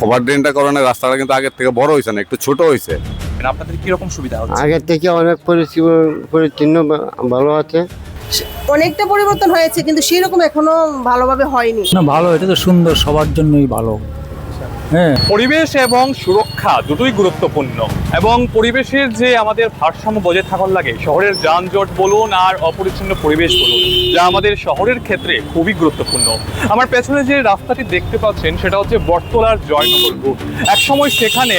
Cover ড্রেনটা কারণে রাস্তাটা কিন্তু আগের থেকে বড় হয়েছে না, একটু ছোট হয়েছে। আপনাদের কি রকম সুবিধা হচ্ছে? আগের থেকে অনেক পরিচ্ছন্ন ভালো আছে। অনেকটা পরিবর্তন হয়েছে, কিন্তু সেরকম এখনো ভালোভাবে হয়নি। না ভালো, এটা তো সুন্দর, সবার জন্যই ভালো। হ্যাঁ, পরিবেশ এবং সুরক্ষা দুটোই গুরুত্বপূর্ণ, এবং পরিবেশের যে আমাদের ভারসাম্য বজায় থাকার লাগে, শহরের যানজট বলুন আর অপরিচ্ছন্ন পরিবেশ বলুন, যা আমাদের শহরের ক্ষেত্রে খুবই গুরুত্বপূর্ণ। আমার পেছনে যে রাস্তাটি দেখতে পাচ্ছেন সেটা হচ্ছে বটতলার জয়নগর রুট। একসময় সেখানে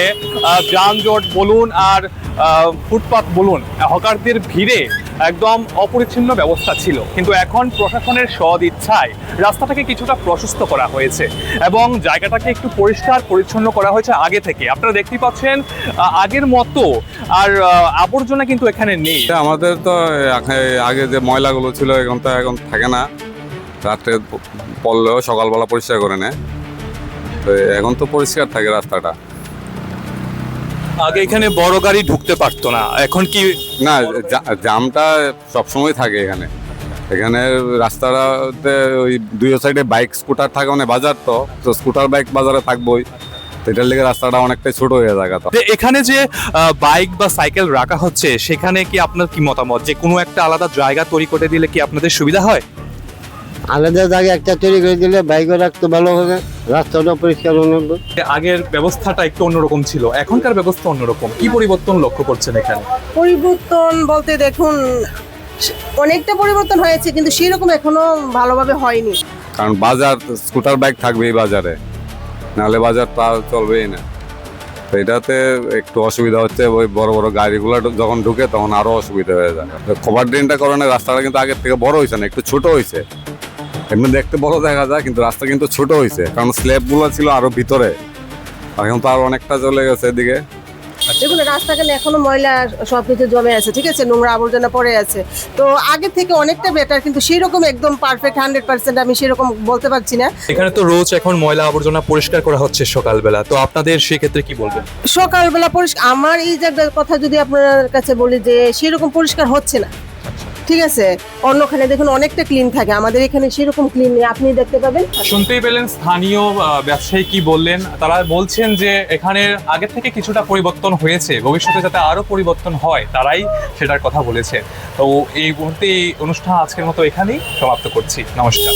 যানজট বলুন আর ফুটপাত বলুন, হকারদের ভিড়ে একদম অপরিচ্ছন্ন ব্যবস্থা ছিল, কিন্তু এখন প্রশাসনের সদ ইচ্ছায় রাস্তাটাকে কিছুটা প্রশস্ত করা হয়েছে এবং জায়গাটাকে একটু পরিষ্কার পরিচ্ছন্ন করা হয়েছে আগে থেকে। আপনারা দেখতে পাচ্ছেন আগের মতো আর আবর্জনা কিন্তু এখানে নেই। আমাদের তো আগে যে ময়লাগুলো ছিল এখন থাকে না, রাত্রে পড়লেও সকালবেলা পরিষ্কার করে নেয়, তো এখন তো পরিষ্কার থাকে রাস্তাটা। আগে এখানে বড় গাড়ি ঢুকতে পারতো না, এখন কি না, জামটা সবসময় থাকে এখানে। এখানে রাস্তাটাতে ওই দুই সাইডে বাইক স্কুটার থাকে, মানে বাজার তো স্কুটার বাইক বাজারে থাকবোই, তো এটার লেগে রাস্তাটা অনেকটাই ছোট হয়ে যায়। তো এখানে যে বাইক বা সাইকেল রাখা হচ্ছে সেখানে কি আপনার কি মতামত, যে কোনো একটা আলাদা জায়গা তৈরি করে দিলে কি আপনাদের সুবিধা হয়? আলাদা জায়গায় একটা তৈরি করে দিলে বাইকও রাখতে ভালো হবে, রাস্তাটা পরিষ্কার হবে। আগের ব্যবস্থাটা একটু অন্যরকম ছিল, এখনকার ব্যবস্থা অন্যরকম। কি পরিবর্তন লক্ষ্য করছেন এখানে? পরিবর্তন বলতে দেখুন অনেকটা পরিবর্তন হয়েছে, কিন্তু সেরকম এখনো ভালোভাবে হয়নি। কারণ বাজার স্কুটার বাইক থাকবে এই বাজারে, নাহলে বাজার তা চলবেই না। তো এটাতে একটু অসুবিধা হচ্ছে, ওই বড় বড় গাড়িগুলো যখন ঢুকে তখন আরো অসুবিধা হয়ে যায়। কভার ড্রেনটা কারণে রাস্তাটা কিন্তু আগের থেকে বড় হয়েছে না, একটু ছোট হয়েছে। এমনি দেখতে বড় দেখা যায়, কিন্তু রাস্তা কিন্তু ছোট হয়েছে, কারণ স্ল্যাবগুলো ছিল আরো ভিতরে, এখন তো আরো অনেকটা চলে গেছে এদিকে। দেখুন রাস্তাখানে এখনো ময়লা সবকিছু জমে আছে, ঠিক আছে, নোংরা আবর্জনা পড়ে আছে। তো আগে থেকে অনেকটা বেটার, কিন্তু সেরকম একদম পারফেক্ট 100% আমি সেরকম বলতে পারছি না। এখানে তো রোজ এখন ময়লা আবর্জনা পরিষ্কার করা হচ্ছে সকালবেলা, তো আপনাদের সেক্ষেত্রে কি বলবেন? সকালবেলা পরিষ্কার, আমার এই জায়গার কথা যদি আপনার কাছে বলি যে সেরকম পরিষ্কার হচ্ছে না, ঠিক আছে। অন্যখানে দেখুন অনেকটা ক্লিন থাকে, আমাদের এখানে সেরকম ক্লিন নেই, আপনি দেখতে পাবেন। শুনতেই পেলেন স্থানীয় ব্যবসায়ী কি বললেন। তারা বলছেন যে এখানে আগে থেকে কিছুটা পরিবর্তন হয়েছে, ভবিষ্যতে যাতে আরো পরিবর্তন হয় তারাই সেটার কথা বলেছে। তো এই মুহূর্তে এই অনুষ্ঠান আজকের মতো এখানেই সমাপ্ত করছি। নমস্কার।